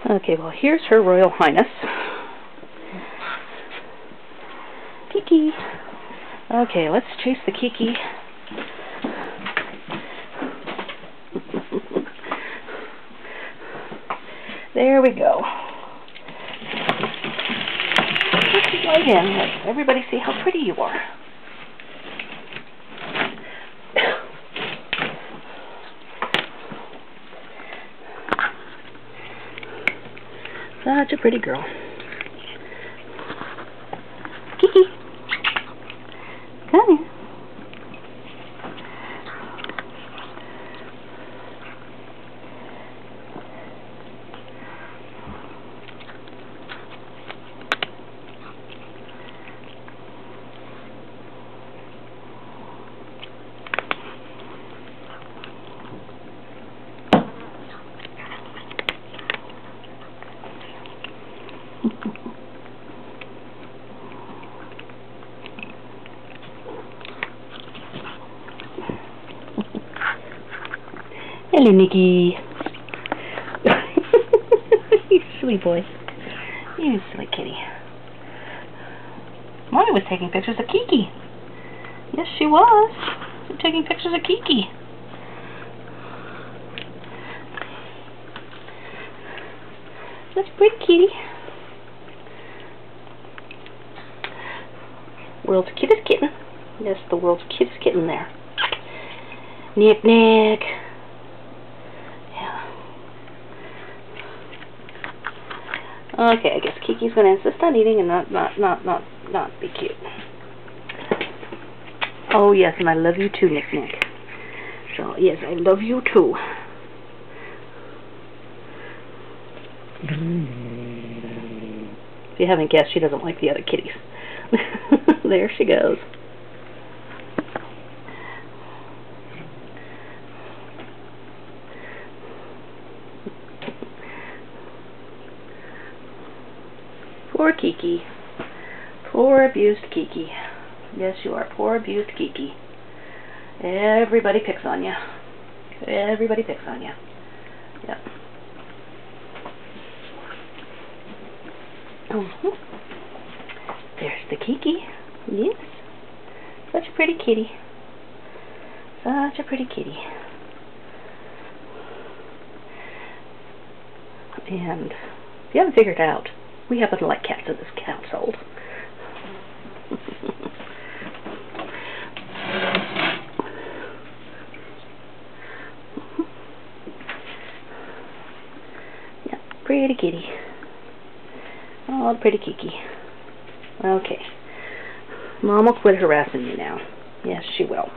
Okay, well, here's Her Royal Highness. Kiki. Okay, let's chase the Kiki. There we go. Let's get right in. Let everybody see how pretty you are. Such a pretty girl. Kiki. Come here. Hello, Nikki. You silly boy. You silly kitty. Mommy was taking pictures of Kiki. Yes, she was. She's taking pictures of Kiki. That's a pretty kitty. World's cutest kitten. Yes, the world's cutest kitten there. Nick, Nick. Yeah. Okay, I guess Kiki's going to insist on eating and not be cute. Oh yes, and I love you too, Nick, Nick. So yes, I love you too. If you haven't guessed, she doesn't like the other kitties. There she goes. Poor Kiki. Poor abused Kiki. Yes, you are. Poor abused Kiki. Everybody picks on you. Everybody picks on you. Yep. There's the Kiki. Yes. Such a pretty kitty. Such a pretty kitty. And if you haven't figured it out, we happen to like cats in this household. Yeah, pretty kitty. Oh, pretty Kiki. Okay. Mom will quit harassing you now. Yes, she will.